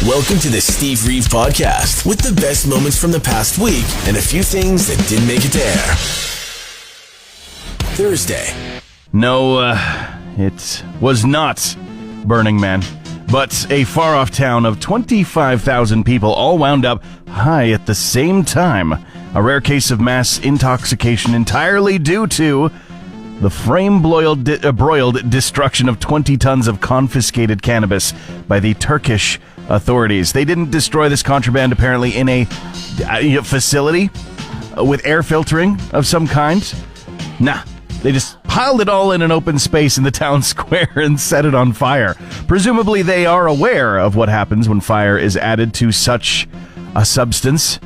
Welcome to the Steve Reeve Podcast with the best moments from the past week and a few things that didn't make it to air. Thursday. No, it was not Burning Man, but a far-off town of 25,000 people all wound up high at the same time. A rare case of mass intoxication entirely due to the flame-broiled destruction of 20 tons of confiscated cannabis by the Turkish authorities. They didn't destroy this contraband apparently in a facility with air filtering of some kind. Nah, they just piled it all in an open space in the town square and set it on fire. Presumably they are aware of what happens when fire is added to such a substance,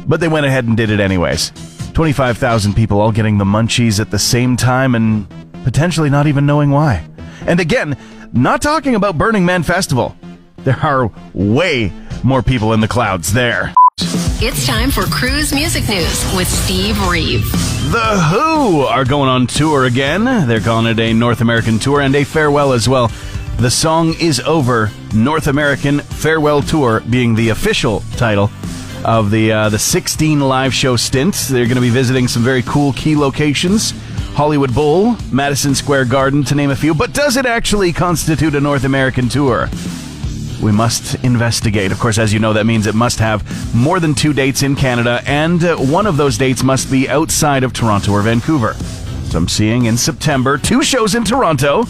but they went ahead and did it anyways. 25,000 people all getting the munchies at the same time and potentially not even knowing why. And again, not talking about Burning Man Festival. There are way more people in the clouds there. It's time for Cruz Music News with Steve Reeve. The Who are going on tour again. They're calling it a North American tour and a farewell as well. The Song Is Over North American Farewell Tour being the official title of the 16 live show stint. They're going to be visiting some very cool key locations. Hollywood Bowl, Madison Square Garden, to name a few. But does it actually constitute a North American tour? We must investigate. Of course, as you know, that means it must have more than 2 dates in Canada, and one of those dates must be outside of Toronto or Vancouver. So I'm seeing in September 2 shows in Toronto,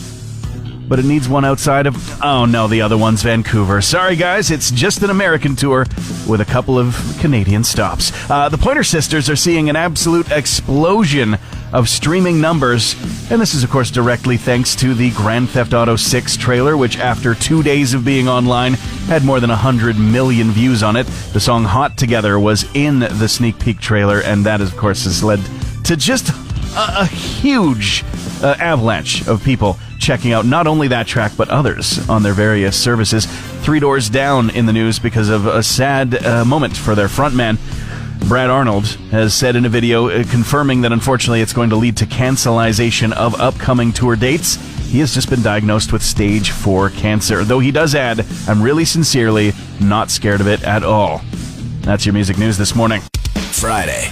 but it needs one outside of... Oh, no, the other one's Vancouver. Sorry, guys, it's just an American tour with a couple of Canadian stops. The Pointer Sisters are seeing an absolute explosion of streaming numbers, and this is, of course, directly thanks to the Grand Theft Auto 6 trailer, which, after 2 days of being online, had more than 100 million views on it. The song Hot Together was in the sneak peek trailer, and that, of course, has led to just a huge avalanche of people checking out not only that track, but others on their various services. 3 Doors Down in the news because of a sad moment for their frontman. Brad Arnold has said in a video confirming that unfortunately it's going to lead to cancellation of upcoming tour dates. He has just been diagnosed with stage 4 cancer, though he does add, I'm really sincerely not scared of it at all. That's your music news this morning. Friday.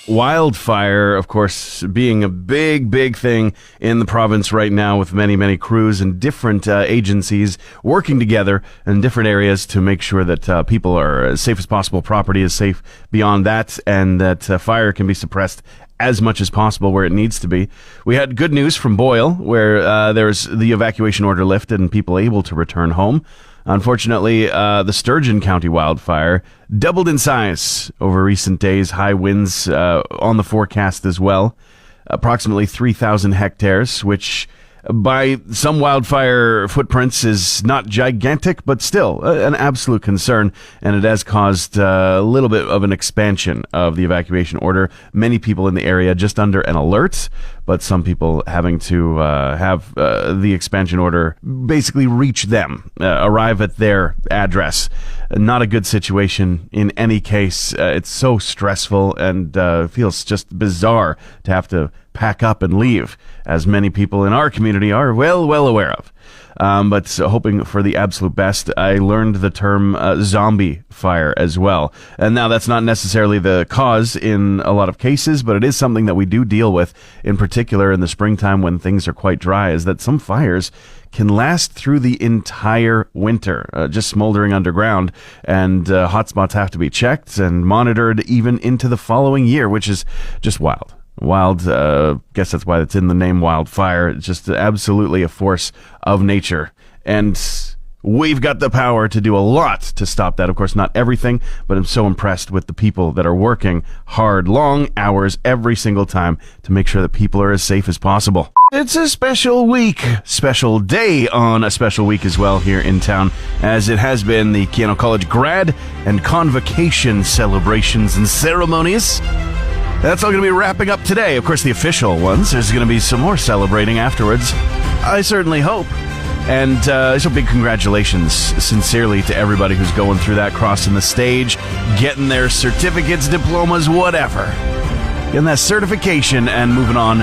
Wildfire, of course, being a big thing in the province right now, with many crews and different agencies working together in different areas to make sure that people are as safe as possible, property is safe beyond that, and that fire can be suppressed as much as possible where it needs to be. We had good news from Boyle, where there's the evacuation order lifted and people able to return home. Unfortunately, the Sturgeon County wildfire doubled in size over recent days. High winds on the forecast as well. Approximately 3,000 hectares, which by some wildfire footprints is not gigantic, but still an absolute concern. And it has caused a little bit of an expansion of the evacuation order. Many people in the area just under an alert, but some people having to have the expansion order basically reach them, arrive at their address. Not a good situation in any case. It's so stressful and feels just bizarre to have to pack up and leave, as many people in our community are well aware of. But hoping for the absolute best. I learned the term zombie fire as well. And now that's not necessarily the cause in a lot of cases, but it is something that we do deal with, in particular in the springtime when things are quite dry, is that some fires can last through the entire winter, just smoldering underground, and hotspots have to be checked and monitored even into the following year, which is just wild. Guess that's why it's in the name wildfire. It's just absolutely a force of nature. And we've got the power to do a lot to stop that. Of course, not everything, but I'm so impressed with the people that are working hard, long hours every single time to make sure that people are as safe as possible. It's a special week, special day on a special week as well here in town, as it has been the Keano College grad and convocation celebrations and ceremonies. That's all going to be wrapping up today. Of course, the official ones. There's going to be some more celebrating afterwards. I certainly hope. And so big congratulations, sincerely, to everybody who's going through that, crossing the stage, getting their certificates, diplomas, whatever. Getting that certification and moving on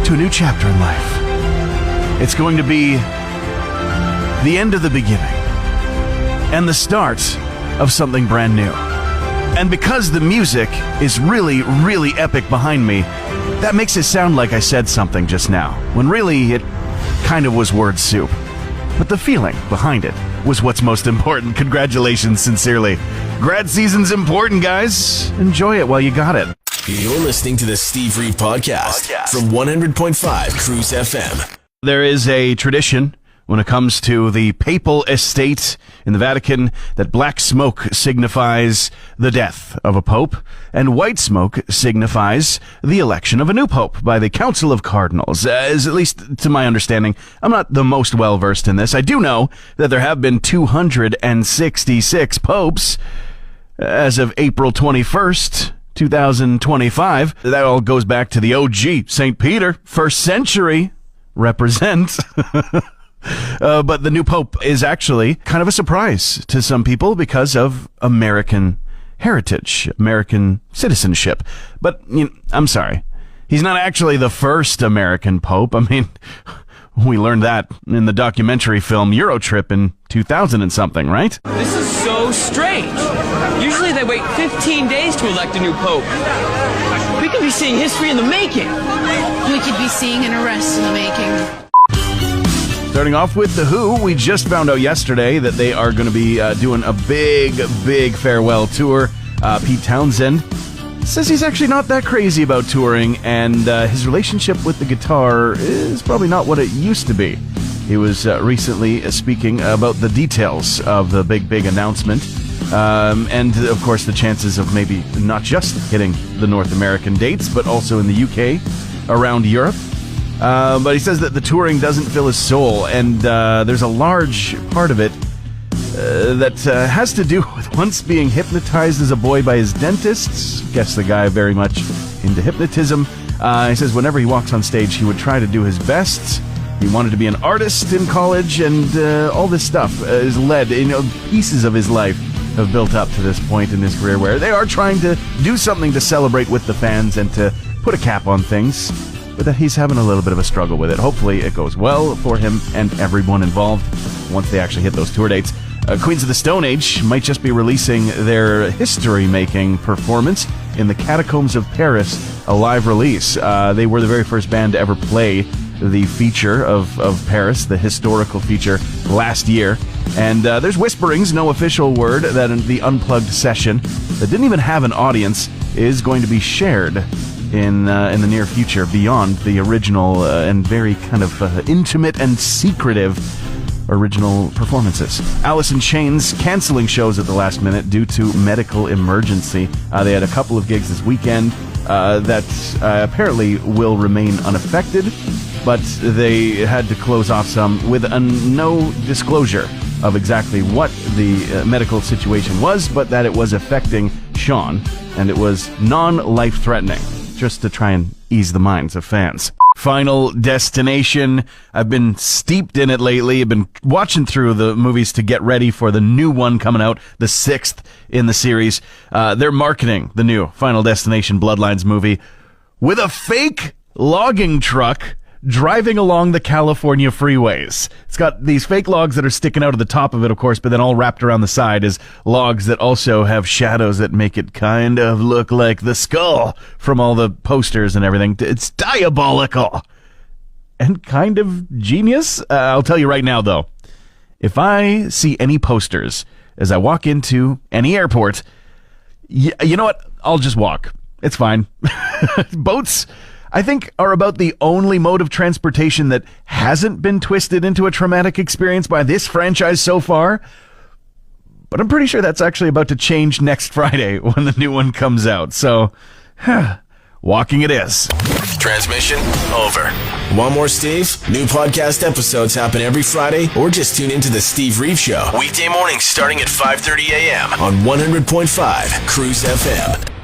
to a new chapter in life. It's going to be the end of the beginning. and the start of something brand new. And because the music is really, really epic behind me, that makes it sound like I said something just now, when really it kind of was word soup. But the feeling behind it was what's most important. Congratulations, sincerely. Grad season's important, guys. Enjoy it while you got it. You're listening to the Steve Reeve Podcast from 100.5 Cruz FM. There is a tradition when it comes to the papal estate in the Vatican that black smoke signifies the death of a pope, and white smoke signifies the election of a new pope by the Council of Cardinals. As at least to my understanding, I'm not the most well-versed in this. I do know that there have been 266 popes as of April 21st, 2025. That all goes back to the OG, St. Peter, first century represent. But the new pope is actually kind of a surprise to some people because of American heritage, American citizenship. But I'm sorry, he's not actually the first American pope. I mean, we learned that in the documentary film Eurotrip in 2000 and something, right? This is so strange. Usually they wait 15 days to elect a new pope. We could be seeing history in the making. We could be seeing an arrest in the making. Starting off with The Who, we just found out yesterday that they are going to be doing a big farewell tour. Pete Townsend says he's actually not that crazy about touring, and his relationship with the guitar is probably not what it used to be. He was recently speaking about the details of the big announcement, and of course the chances of maybe not just hitting the North American dates, but also in the UK, around Europe. But he says that the touring doesn't fill his soul, and there's a large part of it that has to do with once being hypnotized as a boy by his dentists. Guess the guy very much into hypnotism. He says whenever he walks on stage, he would try to do his best. He wanted to be an artist in college, and all this stuff is led, pieces of his life have built up to this point in his career where they are trying to do something to celebrate with the fans and to put a cap on things, but that he's having a little bit of a struggle with it. Hopefully it goes well for him and everyone involved once they actually hit those tour dates. Queens of the Stone Age might just be releasing their history-making performance in the Catacombs of Paris, a live release. They were the very first band to ever play the feature of Paris, the historical feature, last year. And there's whisperings, no official word, that the Unplugged session that didn't even have an audience is going to be shared in the near future beyond the original and very kind of intimate and secretive original performances. Alice in Chains canceling shows at the last minute due to medical emergency. They had a couple of gigs this weekend that apparently will remain unaffected, but they had to close off some with no disclosure of exactly what the medical situation was, but that it was affecting Sean, and it was non-life-threatening, just to try and ease the minds of fans. Final Destination. I've been steeped in it lately. I've been watching through the movies to get ready for the new one coming out, the 6th in the series. They're marketing the new Final Destination Bloodlines movie with a fake logging truck driving along the California freeways. It's got these fake logs that are sticking out of the top of it, of course, but then all wrapped around the side is logs that also have shadows that make it kind of look like the skull from all the posters and everything. It's diabolical and kind of genius. I'll tell you right now, though, if I see any posters as I walk into any airport, you know what? I'll just walk. It's fine. Boats, I think, are about the only mode of transportation that hasn't been twisted into a traumatic experience by this franchise so far. But I'm pretty sure that's actually about to change next Friday when the new one comes out. So, walking it is. Transmission over. Want more Steve? New podcast episodes happen every Friday, or just tune into the Steve Reeve Show. Weekday mornings starting at 5:30 a.m. on 100.5 Cruz FM.